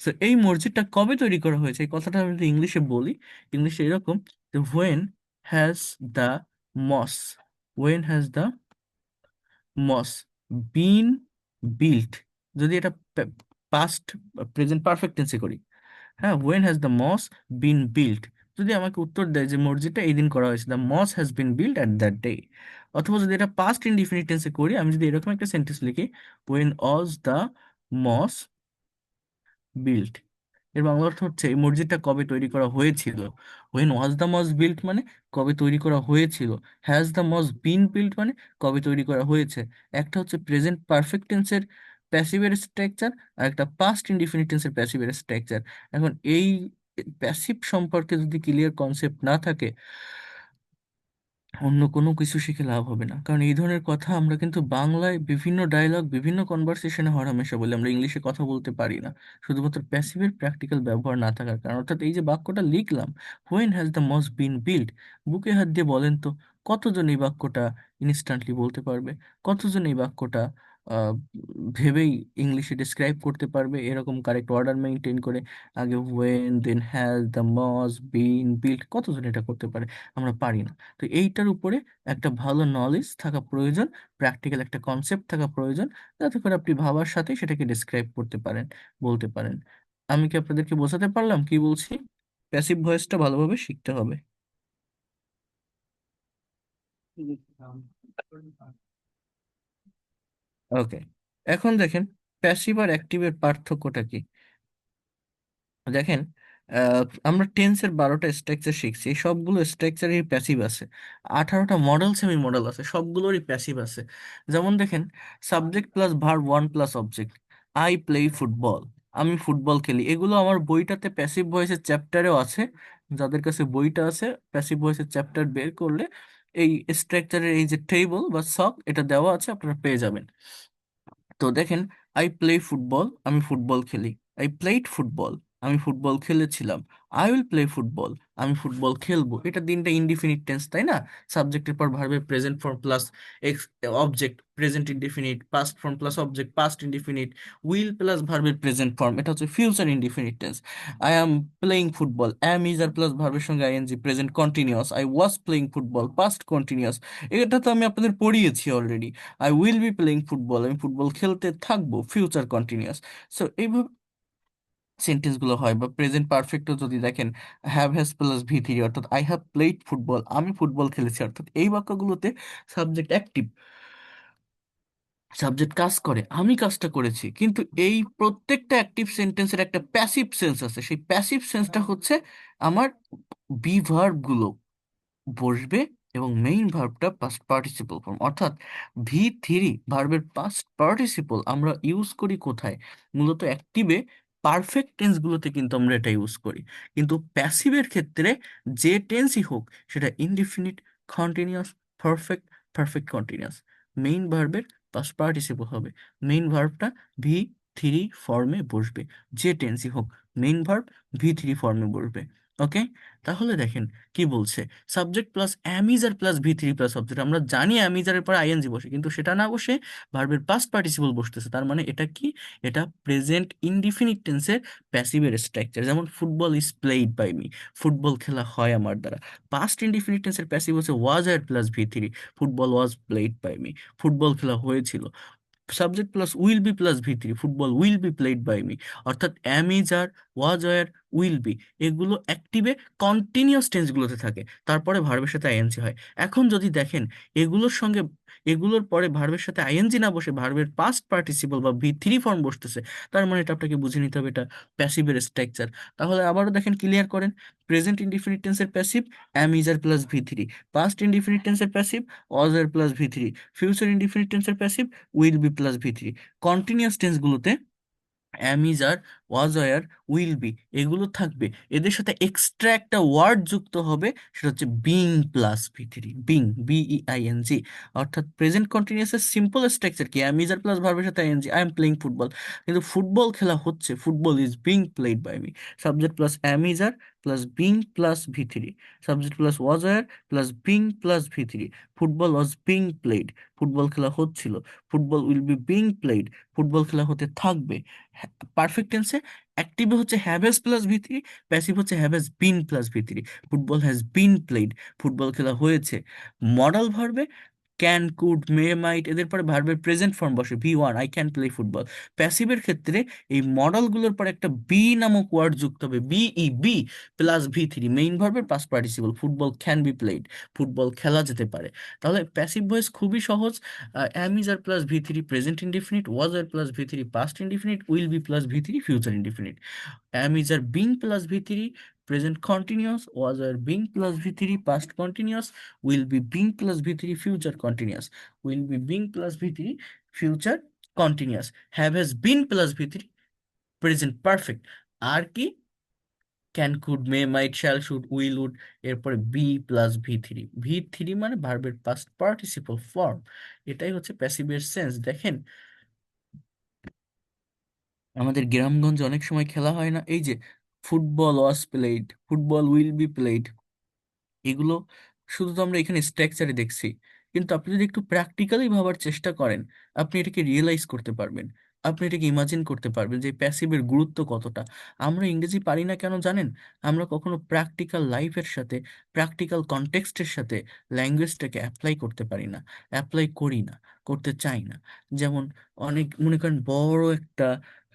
Speaker 1: তো এই মসজিদটা কবে তৈরি করা হয়েছে, এই কথাটা আমি যদি ইংলিশে বলি, ইংলিশে এরকম, when has the mosque, when has the mosque been built. যদি এটা পাস্ট প্রেজেন্ট পারফেক্ট টেন্সে করি, হ্যাঁ, when has the mosque been built, যদি আমাকে উত্তর দেয় যে মসজিদটা এই দিন করা হয়েছে, the moss has been built at that day. অথবা যদি এটা পাস্ট ইনডিফিনিট টেন্সে করি, আমি যদি এরকম একটা সেন্টেন্স লিখি, when Aja the mosque built, এর বাংলা অর্থ হচ্ছে এই মসজিদটা কবে তৈরি করা হয়েছিল। When was the mosque built মানে কবে তৈরি করা হয়েছিল। Has the mosque been built মানে কবে তৈরি করা হয়েছে। একটা হচ্ছে প্রেজেন্ট পারফেক্ট টেন্সের প্যাসিভের স্ট্রাকচার আর একটা পাস্ট ইনডিফিনিট টেন্সের প্যাসিভের স্ট্রাকচার। এখন এই প্যাসিভ সম্পর্কে যদি ক্লিয়ার কনসেপ্ট না থাকে, অন্য কোনো কিছু শিখে লাভ হবে না। কারণ এই ধরনের কথা আমরা কিন্তু বাংলায় বিভিন্ন ডায়লগ, বিভিন্ন কনভারসেশনে হরহামেশা বলি, আমরা ইংলিশে কথা বলতে পারি না, শুধুমাত্র প্যাসিভের প্র্যাকটিক্যাল ব্যবহার না থাকার কারণ। অর্থাৎ এই যে বাক্যটা লিখলাম, when has the mosque been build, বুকে হাত দিয়ে বলেন তো কতজন এই বাক্যটা ইনস্ট্যান্টলি বলতে পারবে, কতজন এই বাক্যটা আহ, ভেবেই ইংলিশে ডিসক্রাইব করতে পারবে এরকম কারেক্ট অর্ডার মেনটেন করে, আগে when then has the mosque been build, কতজন এটা করতে পারে? আমরা পারি না। তো এইটার উপরে একটা ভালো নলেজ থাকা প্রয়োজন, প্র্যাকটিক্যাল একটা কনসেপ্ট থাকা প্রয়োজন, যাতে করে আপনি ভাবার সাথে সেটাকে ডিসক্রাইব করতে পারেন, বলতে পারেন। আমি কি আপনাদেরকে বোঝাতে পারলাম কি বলছি? প্যাসিভ ভয়েসটা ভালোভাবে শিখতে হবে। ওকে, এখন দেখেন প্যাসিভ আর অ্যাক্টিভের পার্থক্যটা কি। দেখেন, আমরা টেন্সের 12টা স্ট্রাকচার শিখছি, এই সবগুলো স্ট্রাকচারই প্যাসিভ আছে। 18টা মডেল, সেমি মডেল আছে, সবগুলোরই প্যাসিভ আছে। যেমন দেখেন, subject plus verb one plus object, I play football, আমি ফুটবল খেলি, এগুলো আমার বইটাতে প্যাসিভ ভয়েসের চ্যাপ্টারেও আছে। যাদের কাছে বইটা আছে, প্যাসিভ ভয়েসের চ্যাপ্টার বের করলে এই স্ট্রাকচারের এই যে টেবল বা ছক এটা দেওয়া আছে, আপনারা পেয়ে যাবেন। তো দেখেন, আই প্লে ফুটবল, আমি ফুটবল খেলি। আই প্লেড ফুটবল, আমি ফুটবল খেলেছিলাম। আই উইল প্লে ফুটবল, আমি ফুটবল খেলবো। এটা তিনটা ইনডিফিনিট টেন্স, তাই না? সাবজেক্টের পর ভার্বের present form plus X object, present indefinite, past form plus object, past indefinite, will plus ভার্বের প্রেজেন্ট ফর্ম, এটা হচ্ছে ফিউচার ইনডিফিনিট টেন্স। I am playing football, am is are plus ভার্বের সঙ্গে ING, present continuous. I was playing football, past continuous. এটা তো আমি আপনাদের পড়িয়েছি already. I will be playing football, আমি ফুটবল খেলতে থাকবো, ফিউচার কন্টিনিউয়াস। সো এইভাবে সেন্টেন্সগুলো হয়। বা প্রেজেন্ট পারফেক্টও যদি দেখেন, have has plus V three, অর্থাৎ আই হ্যাভ প্লেড ফুটবল, আমি ফুটবল খেলেছি, অর্থাৎ এই বাক্যগুলোতে সাবজেক্ট অ্যাক্টিভ, সাবজেক্ট কাজ করে, আমি কাজটা করেছি। কিন্তু এই প্রত্যেকটা অ্যাক্টিভ সেন্টেন্সের একটা প্যাসিভ সেন্স আছে, সেই প্যাসিভ সেন্সটা হচ্ছে আমার বি ভার্ব গুলো বসবে এবং মেইন ভার্বটা পাস্ট পার্টিসিপল ফর্ম। অর্থাৎ ভি থ্রি ভার্বের পাস্ট পার্টিসিপল আমরা ইউজ করি কোথায়? মূলত অ্যাক্টিভে, পারফেক্ট টেন্সগুলোতে কিন্তু আমরা এটা ইউজ করি। কিন্তু প্যাসিভের ক্ষেত্রে যে টেন্সই হোক, সেটা indefinite, continuous, perfect, perfect continuous, main ভার্বের পাস্ট পার্টিসিপল হবে, মেইন ভার্বটা ভি থ্রি ফর্মে বসবে। যে টেন্সই হোক, মেইন ভার্ব ভি থ্রি ফর্মে বসবে। ওকে, তাহলে দেখেন কি বলছে, subject plus am is are plus V three plus object. আমরা জানি অ্যামিজারের পর আইএনজি বসে, কিন্তু সেটা না বসে ভার্বের পাস্ট পার্টিসিপল বসতেছে। তার মানে এটা কি? এটা প্রেজেন্ট ইনডিফিনিট টেন্সের প্যাসিভের স্ট্রাকচার। যেমন football is played by me, football খেলা হয় আমার দ্বারা। পাস্ট ইনডিফিনিট টেন্সের প্যাসিভ হচ্ছে was are plus V three, football was played by me, football খেলা হয়েছিল। Subject plus will be plus V three, football will be played by me. অর্থাৎ am is are, was are, will be, এগুলো অ্যাক্টিভে continuous টেন্সগুলোতে থাকে, তারপরে ভার্বের সাথে ING হয়। এখন যদি দেখেন এগুলোর সঙ্গে, এগুলোর পরে ভার্বের সাথে আইএনজি না বসে ভার্বের পাস্ট পার্টিসিপল বা ভি থ্রি ফর্ম বসতেছে, তার মানে এটা আপনাকে বুঝে নিতে হবে এটা প্যাসিভের স্ট্রাকচার। তাহলে আবারও দেখেন, ক্লিয়ার করেন, প্রেজেন্ট ইনডিফিনিট টেন্সের passive am is are plus V three, past indefinite টেন্সের passive was are plus V three, future indefinite টেন্সের passive will be plus V three. Continuous টেন্সগুলোতে am is are, was are, will be, এগুলো থাকবে। এদের সাথে extra একটা word যুক্ত হবে, সেটা হচ্ছে being plus V three, being, B E I N G. অর্থাৎ প্রেজেন্ট কন্টিনিউয়াসের সিম্পল স্ট্রাকচার কি? অ্যাম ইজ আর প্লাস ভার্বের সাথে ING, I am playing football, কিন্তু ফুটবল খেলা হচ্ছে, football is being played by me. Subject plus am is are plus being plus V three, subject plus was are plus being plus V three, football was being played, football খেলা হচ্ছিল, football will be being played, football খেলা হতে থাকবে। Perfect টেন্সে অ্যাক্টিভে হচ্ছে have plus V three, passive হচ্ছে have been plus V three. Football has been played, football খেলা হয়েছে। মডাল ভার্বে ক্যান, কুড, মে, মাইট, এদের পরে ভার্বের প্রেজেন্ট ফর্ম বসে, V one, I can play football. প্যাসিভের ক্ষেত্রে এই মডেলগুলোর পর একটা বি নামক ওয়ার্ড যুক্ত হবে, B E, be plus V three, main ভার্বের past participle, football can be played, football খেলা যেতে পারে। তাহলে প্যাসিভ ভয়েস খুবই সহজ। Am is are plus V three present indefinite, was are plus V three past indefinite, will be plus V three future indefinite. Am is are being plus V three present continuous, was are being plus V three past continuous, will be being plus V three future continuous, will be being plus V three future continuous. Have has been plus V three, present perfect. আর কি, can, could, may, might, shall, should, will, would, এরপরে be plus V three. ভি থ্রি মানে ভার্বের past participle form. এটাই হচ্ছে প্যাসিভের sense. দেখেন, আমাদের গ্রামগঞ্জে অনেক সময় খেলা হয় না, এই যে football was played, football will be played, এগুলো শুধু তো আমরা এখানে স্ট্রাকচারে দেখছি, কিন্তু আপনি যদি একটু প্র্যাকটিক্যালি ভাবার চেষ্টা করেন, আপনি এটাকে রিয়েলাইজ করতে পারবেন, আপনি এটাকে ইমাজিন করতে পারবেন যে প্যাসিভের গুরুত্ব কতটা। আমরা ইংরেজি পারি না কেন জানেন? আমরা কখনো প্র্যাকটিক্যাল লাইফের সাথে, প্র্যাকটিক্যাল কনটেক্সটের সাথে ল্যাঙ্গুয়েজটাকে অ্যাপ্লাই করতে পারি না, অ্যাপ্লাই করি না, করতে চাই না। যেমন অনেক মনে করেন বড় একটা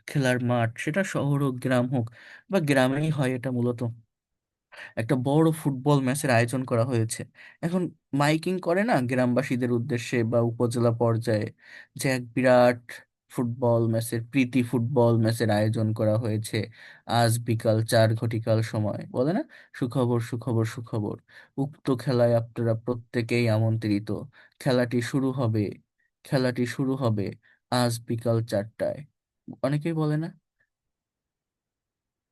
Speaker 1: খেলার মাঠ, সেটা শহর হোক গ্রাম হোক, বা গ্রামেই হয় এটা মূলত, একটা বড় ফুটবল ম্যাচের আয়োজন করা হয়েছে। এখন মাইকিং করে না গ্রামবাসীদের উদ্দেশ্যে বা উপজেলা পর্যায়ে, যে এক বিরাট ফুটবল ম্যাচের, প্রীতি ফুটবল ম্যাচের আয়োজন করা হয়েছে আজ বিকাল 4 ঘটিকার সময়, বলে না, সুখবর সুখবর সুখবর, উক্ত খেলায় আপনারা প্রত্যেকেই আমন্ত্রিত, খেলাটি শুরু হবে, খেলাটি শুরু হবে আজ বিকাল 4টায়। অনেকেই বলে না,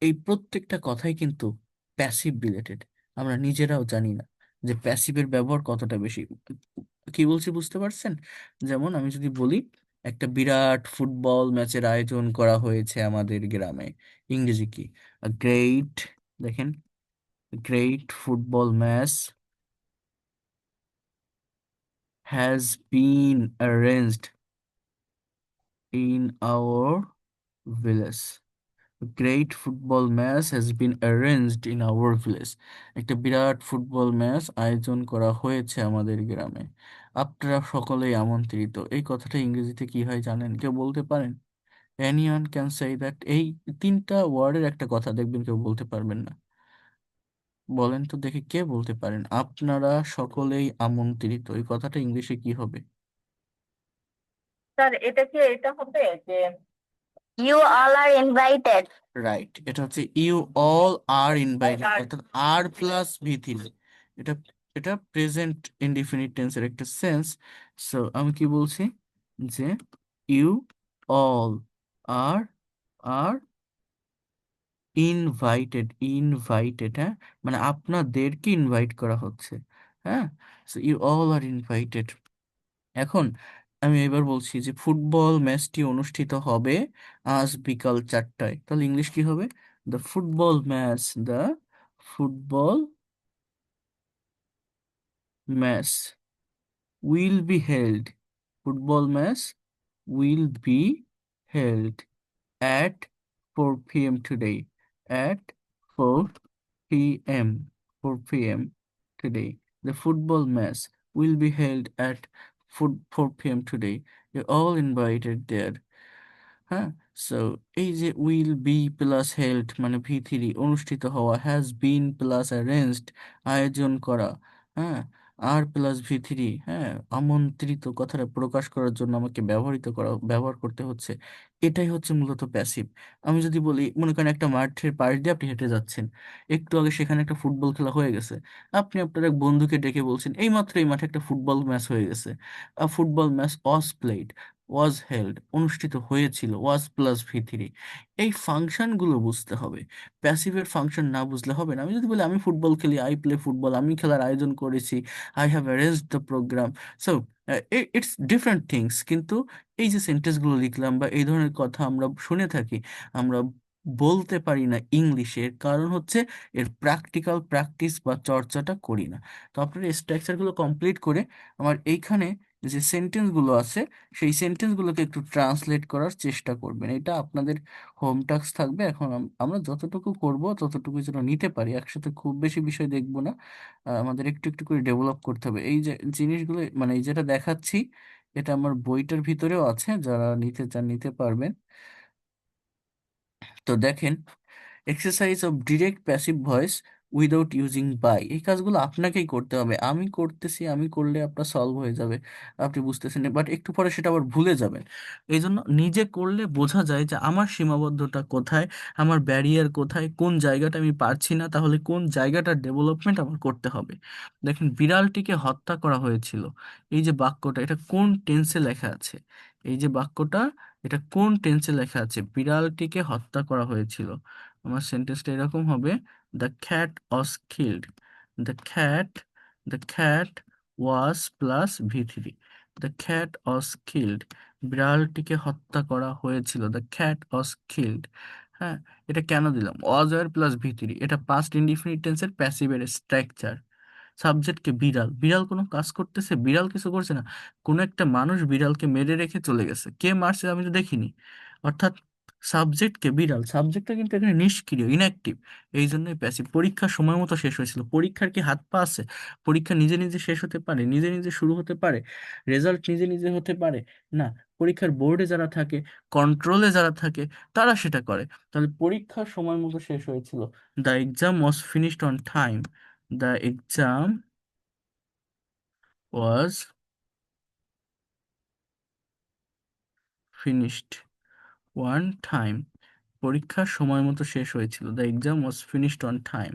Speaker 1: এই প্রত্যেকটা কথাই কিন্তু প্যাসিভ রিলেটেড। আমরা নিজেরাও জানি না যে প্যাসিভের ব্যবহার কতটা বেশি। কি বলছি বুঝতে পারছেন? যেমন আমি যদি বলি, একটা বিরাট ফুটবল ম্যাচের আয়োজন করা হয়েছে আমাদের গ্রামে, ইংরেজি কি? গ্রেট, দেখেন, great football match has been arranged in our village. Great football match has been arranged in our village. একটা বিরাট ফুটবল ম্যাচ আয়োজন করা হয়েছে আমাদের গ্রামে, আপনারা সকলেই আমন্ত্রিত। এই কথাটা ইংরেজিতে কি হয় জানেন? কেউ বলতে পারেন? Anyone can say that? এই তিনটা ওয়ার্ডের একটা কথা দেখবেন কেউ বলতে পারবেন না। বলেন তো দেখি, কে বলতে পারেন আপনারা সকলেই আমন্ত্রিত? এই কথাটা ইংলিশে কি হবে?
Speaker 2: স্যার এটা কি এটা হবে যে you all are invited?
Speaker 1: Right, এটা হচ্ছে ইউ অল আর ইনভাইটেড, অর্থাৎ আর প্লাস ভি থ্রি। এটা এটা প্রেজেন্ট ইনডিফিনিট টেন্সের একটা সেন্স। সো আমি কি বলছি, যে you all are are invited, invited, হ্যাঁ, মানে আপনাদেরকে ইনভাইট করা হচ্ছে। হ্যাঁ, so you all are invited. এখন আমি এবার বলছি যে ফুটবল ম্যাচটি অনুষ্ঠিত হবে আজ বিকাল 4টায়, তাহলে ইংলিশ কি হবে? The football match, the football match will be held, football match will be held at 4 p.m. today, at 4 p.m., 4 p.m. today. The football match will be held at 4 p.m. today. You're all invited there. হ্যাঁ, so এই যে will be plus held মানে V three, অনুষ্ঠিত হওয়া, has been plus arranged আয়োজন করা, হ্যাঁ, আর plus V three, হ্যাঁ, আমন্ত্রিত কথাটা প্রকাশ করার জন্য আমাকে ব্যবহার করতে হচ্ছে। এটাই হচ্ছে মূলত প্যাসিভ। আমি যদি বলি, মনে করেন একটা মাঠের পাশ দিয়ে আপনি হেঁটে যাচ্ছেন, একটু আগে সেখানে একটা ফুটবল খেলা হয়ে গেছে, আপনি আপনার এক বন্ধুকে ডেকে বলছেন এইমাত্র এই মাঠে একটা ফুটবল ম্যাচ হয়ে গেছে, football match was played, was held অনুষ্ঠিত হয়েছিল, ওয়াজ প্লাস ভি থ্রি। এই ফাংশনগুলো বুঝতে হবে, প্যাসিভের ফাংশন না বুঝলে হবে না। আমি যদি বলি আমি ফুটবল খেলি, আই প্লে ফুটবল, আমি খেলার আয়োজন করেছি, I have arranged the program, so it's different things. কিন্তু এই যে সেন্টেন্সগুলো লিখলাম বা এই ধরনের কথা আমরা শুনে থাকি, আমরা বলতে পারি না ইংলিশের কারণ হচ্ছে এর প্র্যাকটিক্যাল প্র্যাকটিস বা চর্চাটা করি না। তো আপনারা স্ট্রাকচারগুলো কমপ্লিট করে আমার এইখানে যে সেন্টেন্সগুলো আছে, সেই সেন্টেন্সগুলোকে একটু ট্রান্সলেট করার চেষ্টা করবেন। এটা আপনাদের হোম টাস্ক থাকবে। এখন আমরা যতটুকু করব ততটুকু যেন নিতে পারি, একসাথে খুব বেশি বিষয় দেখবো না। আমাদের একটু একটু করে ডেভেলপ করতে হবে এই যে জিনিসগুলো, মানে এই যেটা দেখাচ্ছি, এটা আমার বইটার ভিতরেও আছে, যারা নিতে চান নিতে পারবেন। তো দেখেন, exercise of direct passive voice without using by, এই কাজগুলো আপনাকেই করতে হবে। আমি করতেছি, আমি করলে আপনার সলভ হয়ে যাবে, আপনি বুঝতেছেন, বাট একটু পরে সেটা আবার ভুলে যাবেন। এই জন্য নিজে করলে বোঝা যায় যে আমার সীমাবদ্ধতা কোথায়, আমার ব্যারিয়ার কোথায়, কোন জায়গাটা আমি পারছি না, তাহলে কোন জায়গাটার ডেভেলপমেন্ট আমার করতে হবে। দেখেন, বিড়ালটিকে হত্যা করা হয়েছিল, এই যে বাক্যটা, এটা কোন টেন্সে লেখা আছে? এই যে বাক্যটা, এটা কোন টেন্সে লেখা আছে? বিড়ালটিকে হত্যা করা হয়েছিল। আমার সেন্টেন্সটা এরকম হবে: the cat was killed. The cat, the cat was plus ভি3, দ্য খ্যাট ওয়াজ কিল্ড। বিড়ালটিকে হত্যা করা হয়েছিল, দ্য খ্যাট ওয়াজ কিল্ড। হ্যাঁ, এটা কেন দিলাম? ওয়াজ আর প্লাস ভি3, এটা পাস্ট ইনডিফিনিট টেন্সের প্যাসিভের স্ট্রাকচার। সাবজেক্টকে বিড়াল, বিড়াল কোনো কাজ করতেছে? বিড়াল কিছু করছে না। কোনো একটা মানুষ বিড়ালকে মেরে রেখে চলে গেছে, কে মারছে আমি তো দেখিনি। অর্থাৎ সাবজেক্টকে বিড়াল, সাবজেক্টটা কিন্তু এখানে নিষ্ক্রিয়, ইনঅ্যাক্টিভ। এই জন্যই প্যাসিভ। পরীক্ষার সময় মতো শেষ হয়েছিল। পরীক্ষার কি হাত পা আছে? পরীক্ষা নিজে নিজে শেষ হতে পারে? নিজে নিজে শুরু হতে পারে? রেজাল্ট নিজে নিজে হতে পারে? না। পরীক্ষার বোর্ডে যারা থাকে, কন্ট্রোলে যারা থাকে, তারা সেটা করে। তাহলে পরীক্ষার সময় মতো শেষ হয়েছিল। The exam was finished on time. The exam was finished one time. পরীক্ষা সময় মতো শেষ হয়েছিল। The exam was finished on time.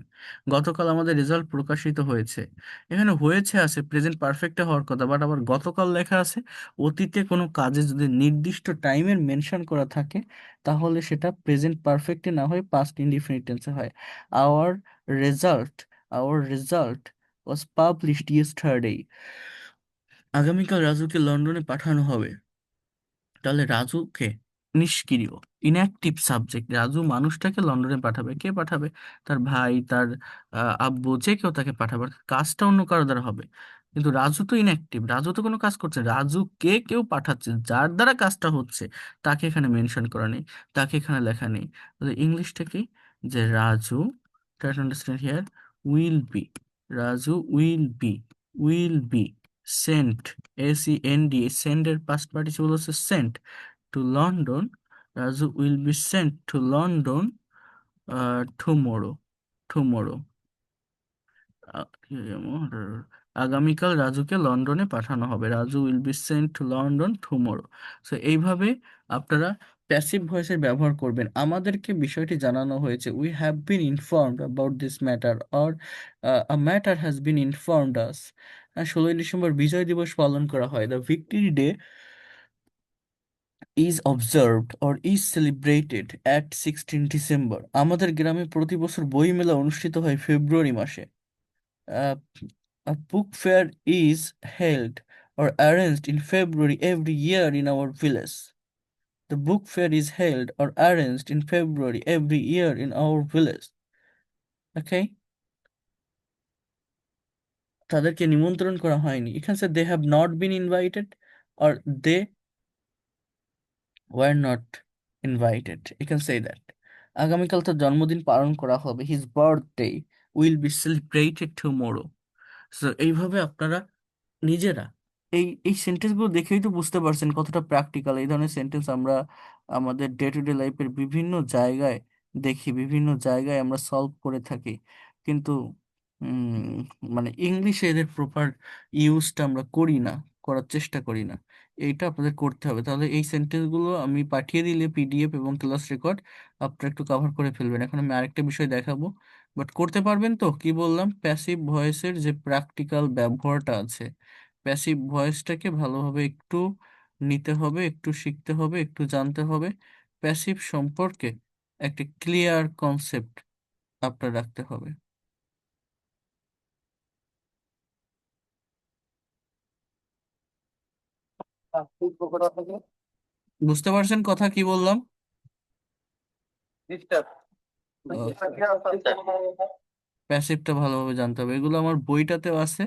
Speaker 1: গতকাল আমাদের রেজাল্ট প্রকাশিত হয়েছে। এখানে হয়েছে আছে প্রেজেন্ট পারফেক্টে হওয়ার কথা, বাট আবার গতকাল লেখা আছে। অতীতে কোনো কাজে যদি নির্দিষ্ট টাইমের মেনশন করা থাকে, তাহলে সেটা প্রেজেন্ট পারফেক্টে না হয়ে পাস্ট ইনডিফিনিট টেন্সে হয়। Our result, our result was published yesterday. আগামীকাল রাজুকে লন্ডনে পাঠানো হবে। তাহলে রাজুকে নিষ্ক্রিয়, ইনঅ্যাক্টিভ সাবজেক্ট। রাজু মানুষটাকে লন্ডনে পাঠাবে। কে পাঠাবে? তার ভাই, তার আব্বু, যে কেউ তাকে পাঠাবে। অর্থাৎ কাজটা অন্য কারো দ্বারা হবে। কিন্তু রাজু তো ইনঅ্যাক্টিভ, রাজু তো কোনো কাজ করছে না। রাজুকে কেউ পাঠাচ্ছে, যার দ্বারা কাজটা হচ্ছে, তাকে এখানে মেনশন করা নেই, তাকে এখানে লেখা নেই। তাহলে ইংলিশটা কি? যে Raju, try to understand here, will be, Raju will be sent, SEND, সেন্ডের পাস্ট পার্টিসিপল হচ্ছে sent, to London. Raju will be sent to London tomorrow. Tomorrow, আগামীকাল রাজুকে লন্ডনে পাঠানো হবে। Raju will be sent to London tomorrow. So এইভাবে আপনারা প্যাসিভ ভয়েসের ব্যবহার করবেন। আমাদেরকে বিষয়টি জানানো হয়েছে, we have been informed about this matter, or a matter has been informed us. 16ই ডিসেম্বর বিজয় দিবস পালন করা হয়। The victory day is observed or is celebrated at 16 December. আমাদের গ্রামে প্রতি বছর বই মেলা অনুষ্ঠিত হয় ফেব্রুয়ারি মাসে। Uh, a book fair is held or arranged in February every year in our village. The book fair is held or arranged in February every year in our village. Okay? তাদেরকে নিমন্ত্রণ করা হয়নি। এখানে they have not been invited or they were not invited. You can say that. আগামীকাল তার জন্মদিন পালন করা হবে। His birthday will be celebrated tomorrow. So এইভাবে আপনারা নিজেরা এই এই সেন্টেন্সগুলো দেখেই তো বুঝতে পারছেন কতটা প্র্যাকটিক্যাল। এই ধরনের সেন্টেন্স আমরা আমাদের ডে টু ডে লাইফের বিভিন্ন জায়গায় দেখি, বিভিন্ন জায়গায় আমরা সলভ করে থাকি। কিন্তু মানে ইংলিশে এদের প্রপার ইউজটা আমরা করি না, করার চেষ্টা করি না। এইটা আপনাদের করতে হবে। তাহলে এই সেন্টেন্সগুলো আমি পাঠিয়ে দিলে PDF এবং ক্লাস রেকর্ড আপনারা একটু কভার করে ফেলবেন। এখন আমি আরেকটা বিষয় দেখাবো, বাট করতে পারবেন তো? কি বললাম, প্যাসিভ ভয়েসের যে প্র্যাকটিক্যাল ব্যবহারটা আছে, প্যাসিভ ভয়েসটাকে ভালোভাবে একটু নিতে হবে, একটু শিখতে হবে, একটু জানতে হবে। প্যাসিভ সম্পর্কে একটা ক্লিয়ার কনসেপ্ট আপনার রাখতে হবে। বুঝতে পারছেন কথা কি বললাম? প্যাসিভটা ভালোভাবে জানতে হবে। এগুলো আমার বইটাতেও আছে,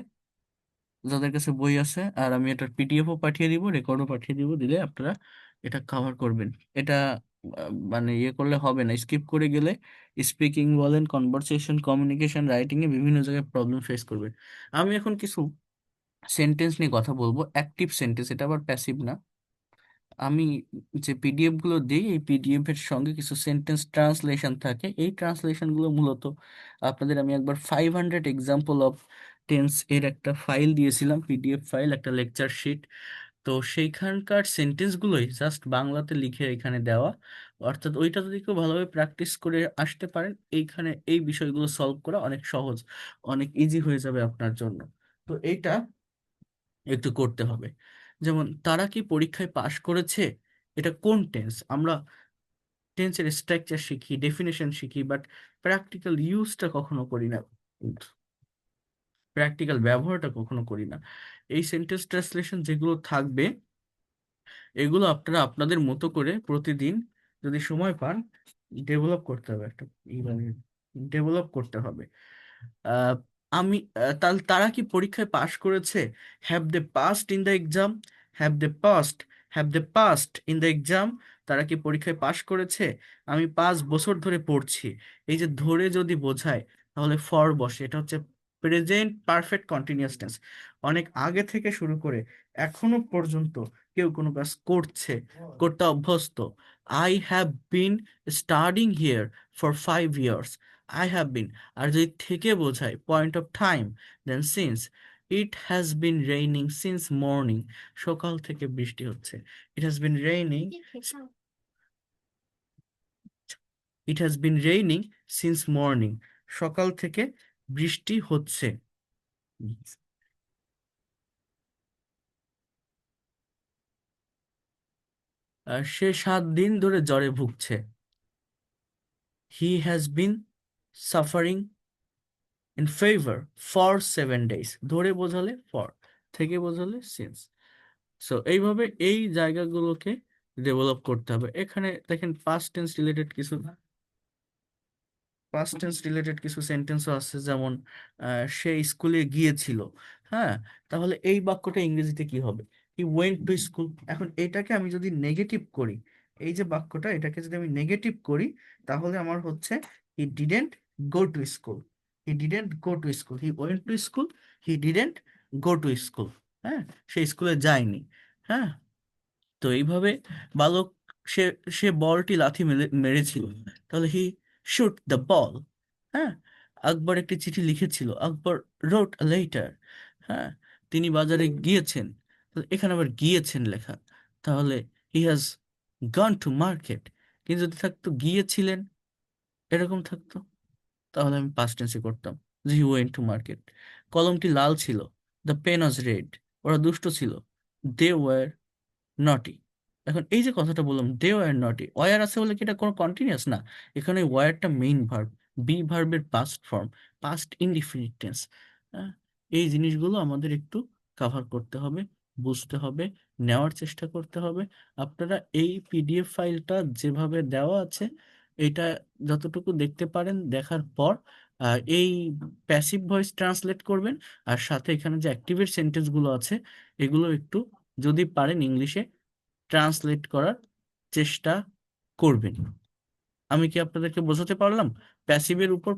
Speaker 1: যাদের কাছে বই আছে। আর আমি এটার PDFও পাঠিয়ে দিব, রেকর্ডও পাঠিয়ে দিব। দিলে আপনারা এটা কভার করবেন। এটা মানে ইয়ে করলে হবে না, স্কিপ করে গেলে স্পিকিং বলেন, কনভারসেশন, কমিউনিকেশন, রাইটিং এ বিভিন্ন জায়গায় প্রবলেম ফেস করবেন। আমি এখন কিছু সেন্টেন্স নিয়ে কথা বলবো, অ্যাক্টিভ সেন্টেন্স, এটা আবার প্যাসিভ না। আমি যে PDF গুলো দিই, এই PDF এর সঙ্গে কিছু সেন্টেন্স ট্রান্সলেশন থাকে। এই ট্রান্সলেশন গুলো মূলত আপনাদের, আমি একবার 500 এক্সাম্পল অফ টেন্স এর একটা ফাইল দিয়েছিলাম, PDF ফাইল, একটা লেকচার শিট। তো সেইখানকার সেন্টেন্স গুলোই জাস্ট বাংলাতে লিখে এখানে দেওয়া। অর্থাৎ ওইটা যদি কেউ ভালোভাবে প্র্যাকটিস করে আসতে পারেন, এইখানে এই বিষয়গুলো সলভ করা অনেক সহজ, অনেক ইজি হয়ে যাবে আপনার জন্য। তো এইটা একটু করতে হবে। যেমন তারা কি পরীক্ষায় পাশ করেছে, এটা কোন টেন্স? আমরা টেন্সের স্ট্রাকচার শিখি, ডেফিনেশন শিখি, বাট প্র্যাকটিক্যাল ইউজটা কখনো করি না, প্র্যাকটিক্যাল ব্যবহারটা কখনো করি না। এই সেন্টেন্স ট্রান্সলেশন যেগুলো থাকবে, এগুলো আপনারা আপনাদের মতো করে প্রতিদিন যদি সময় পান ডেভেলপ করতে হবে, একটা এইভাবে ডেভেলপ করতে হবে। আহ, আমি তাহলে তারা কি পরীক্ষায় পাশ করেছে? Have they passed in the exam? Have they passed, have they passed in the exam? তারা কি পরীক্ষায় পাশ করেছে? আমি 5 বছর ধরে পড়ছি, এই যে ধরে যদি বোঝায় তাহলে ফর বসে, এটা হচ্ছে প্রেজেন্ট পারফেক্ট কন্টিনিউয়াস টেন্স। অনেক আগে থেকে শুরু করে এখনো পর্যন্ত কেউ কোনো কাজ করছে, করতে অভ্যস্ত। I have been studying here for 5 years. I have been, আর যদি থেকে বোঝায় point of time, then since. It has been raining since morning, সকাল থেকে বৃষ্টি হচ্ছে। It has been raining, it has been raining since morning, সকাল থেকে বৃষ্টি হচ্ছে। সে 7 দিন ধরে জ্বরে ভুগছে। He has been suffering in fever for 7 days. ধরে বোঝালে ফর, থেকে বোঝালে সিন্স। সো এইভাবে এই জায়গাগুলোকে ডেভেলপ করতে হবে। এখানে দেখেন পাস্ট টেন্স রিলেটেড কিছু সেন্টেন্সও আছে, যেমন সে স্কুলে গিয়েছিল। হ্যাঁ, তাহলে এই বাক্যটা ইংরেজিতে কি হবে? He went to school. এখন এটাকে আমি যদি নেগেটিভ করি, এই যে বাক্যটা, এটাকে যদি আমি নেগেটিভ করি, তাহলে আমার হচ্ছে he didn't go to school. He didn't go to school, he went to school, he didn't go to school. হ্যাঁ, সে স্কুলে যায়নি। হ্যাঁ, তো এইভাবে বালক, সে সে বলটি লাথি মেরেছিল, তাহলে হি শুট দ্য বল। হ্যাঁ, আকবর একটি চিঠি লিখেছিল, আকবর রোট আ লেটার। হ্যাঁ, তিনি বাজারে গিয়েছেন, তাহলে এখানে আবার গিয়েছেন লেখা, তাহলে he has gone to market. কিন্তু যদি থাকতো গিয়েছিলেন, এরকম থাকতো, তাহলে আমি পাস্ট টেন্সে করতাম যে হি ওয়েন্ট টু মার্কেট। কলমটি লাল ছিল, দ্য পেন ওয়াজ রেড। ওরা দুষ্ট ছিল, দে ওয়ার নটি। এখন এই যে কথাটা বললাম দে ওয়ার নটি, ওয়ার আছে বলে কি এটা কোনো কন্টিনিউয়াস না? এখানে ওয়ারটা মেইন ভার্ব, বি ভার্বের past form, past indefinite tense. এই জিনিসগুলো আমাদের একটু কাভার করতে হবে, বুঝতে হবে, নেওয়ার চেষ্টা করতে হবে। আপনারা এই পিডিএফ ফাইলটা যেভাবে দেওয়া আছে, এটা যতটুকু দেখতে পারেন দেখার পর এই প্যাসিভ ভয়েস ট্রান্সলেট করবেন, আর সাথে এখানে যে অ্যাক্টিভেট সেন্টেন্সগুলো আছে এগুলো একটু যদি পারেন ইংলিশে ট্রান্সলেট করার চেষ্টা করবেন। আমি কি আপনাদেরকে বোঝাতে পারলাম? প্যাসিভের উপর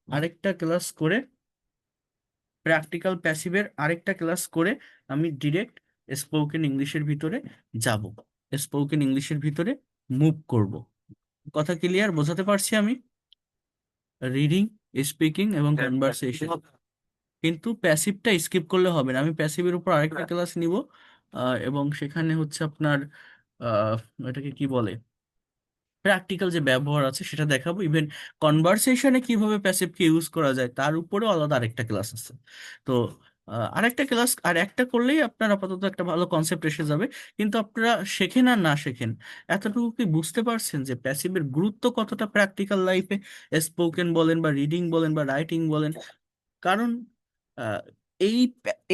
Speaker 1: আরেকটা ক্লাস করে প্র্যাকটিক্যাল প্যাসিভের আরেকটা ক্লাস করে আমি ডিরেক্ট স্পোকেন ইংলিশের ভিতরে যাব, স্পোকেন ইংলিশের ভিতরে মুভ করব। কথা ক্লিয়ার? বোঝাতে পারছি আমি? রিডিং, স্পিকিং এবং কনভারসেশন, কিন্তু প্যাসিভটা স্কিপ করলে হবে না। আমি প্যাসিভের উপর আরেকটা ক্লাস নিব, এবং সেখানে হচ্ছে আপনার আহ, এটাকে কি বলে, প্র্যাকটিক্যাল যে ব্যবহার আছে সেটা দেখাবো। ইভেন কনভারসেশনে কিভাবে প্যাসিভকে ইউজ করা যায় তার উপরেও আলাদা আরেকটা ক্লাস আছে। তো আরেকটা ক্লাস আর একটা করলেই আপনার আপাতত একটা ভালো কনসেপ্ট এসে যাবে। কিন্তু আপনারা শেখেন আর না শেখেন, এতটুকু কি বুঝতে পারছেন যে প্যাসিভের গুরুত্ব কতটা প্র্যাকটিক্যাল লাইফে? স্পোকেন বলেন বা রিডিং বলেন বা রাইটিং বলেন, কারণ আহ,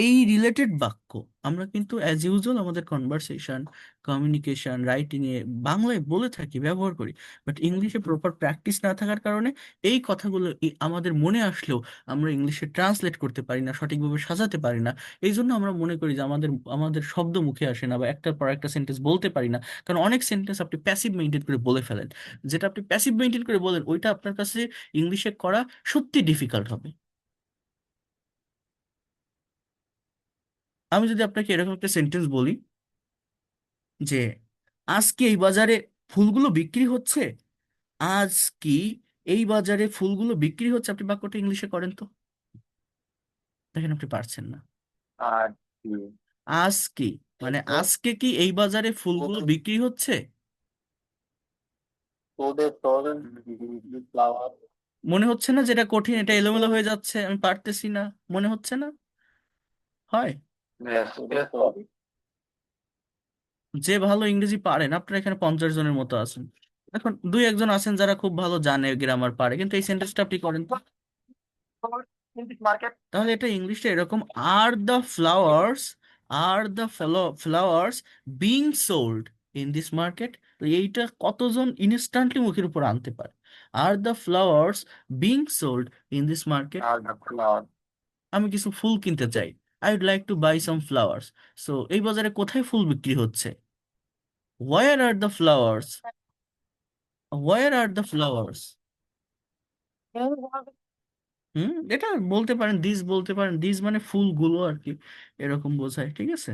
Speaker 1: এই রিলেটেড বাক্য আমরা কিন্তু অ্যাজ ইউজুয়াল আমাদের কনভারসেশন, কমিউনিকেশন, রাইটিং এ বাংলায় বলে থাকি, ব্যবহার করি, বাট ইংলিশে প্রপার প্র্যাকটিস না থাকার কারণে এই কথাগুলো আমাদের মনে আসলেও আমরা ইংলিশে ট্রান্সলেট করতে পারি না, সঠিকভাবে সাজাতে পারি না। এই জন্য আমরা মনে করি যে আমাদের আমাদের শব্দ মুখে আসে না, বা একটার পর একটা সেন্টেন্স বলতে পারি না, কারণ অনেক সেন্টেন্স আপনি প্যাসিভ মেনটেন করে বলে ফেলেন। যেটা আপনি প্যাসিভ মেনটেন করে বলেন ওইটা আপনার কাছে ইংলিশে করা সত্যি ডিফিকাল্ট হবে। আমি যদি আপনাকে এরকম একটা সেন্টেন্স বলি যে আজ কি এই বাজারে ফুলগুলো বিক্রি হচ্ছে, আজ কি এই বাজারে ফুলগুলো বিক্রি হচ্ছে, আপনি বাক্যটা ইংলিশে করেন তো, দেখেন আপনি পারছেন না।
Speaker 2: আর কি
Speaker 1: আজ কি মানে আজকে কি এই বাজারে ফুলগুলো বিক্রি হচ্ছে?
Speaker 2: তোদের তোর ফ্লাওয়ার
Speaker 1: মনে হচ্ছে না যেটা কঠিন, এটা এলোমেলো হয়ে যাচ্ছে, আমি পারতেছি না, মনে হচ্ছে না? হয়। যে ভালো ইংরেজি পারেন, আপনারা এখানে 50 জনের মতো আছেন, এখন দুই একজন আছেন যারা খুব ভালো জানে গ্রামার পারে, কিন্তু এই সেন্টেন্সটা আপনি করেন তো। তাহলে এটা ইংলিশটা এরকম, are the flowers being sold in this market. তো এইটা কতজন ইনস্ট্যান্টলি মুখের উপর আনতে পারে? Are the flowers being sold in this market. আমি কিছু ফুল কিনতে চাই, I would like to buy some flowers. So এই বাজারে কোথায় ফুল বিক্রি হচ্ছে? Where are the flowers? Where are the flowers? এটা বলতে পারেন, দিস বলতে পারেন, দিস মানে ফুলগুলো আর কি, এরকম বোঝায়, ঠিক আছে।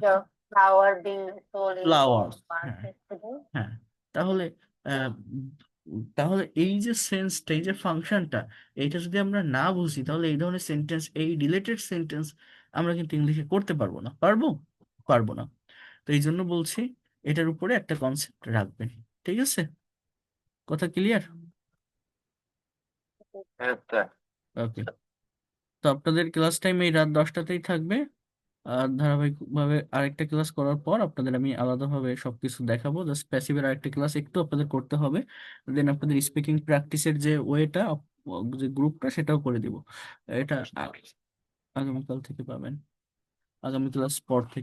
Speaker 2: The flower being sold in the
Speaker 1: flowers, হ্যাঁ,
Speaker 2: market today.
Speaker 1: হ্যাঁ। তাহলে আহ, তাহলে এই যে সেন্সটা, এই যে ফাংশনটা, এইটা যদি আমরা না বুঝি, তাহলে এই ধরনের সেন্টেন্স, এই রিলেটেড সেন্টেন্স আমরা কিন্তু ইংলিশে করতে পারবো না। পারবো? পারবো না। তো এই জন্য বলছি, এটার উপরে একটা কনসেপ্ট রাখবেন, ঠিক আছে? কথা ক্লিয়ার? ওকে। তো আপনাদের ক্লাস টাইম এই রাত 10টাতেই থাকবে। আর ধারাবাহিকভাবে আরেকটা ক্লাস করার পর আপনাদের আমি আলাদাভাবে সবকিছু দেখাবো। জাস্ট প্যাসিভের আরেকটা ক্লাস একটু আপনাদের করতে হবে, দেন আপনাদের স্পিকিং প্র্যাকটিসের যে ওয়েটা, যে গ্রুপটা, সেটাও করে দিব। এটা আগামীকাল থেকে পাবেন, আগামী ক্লাস পর থেকে।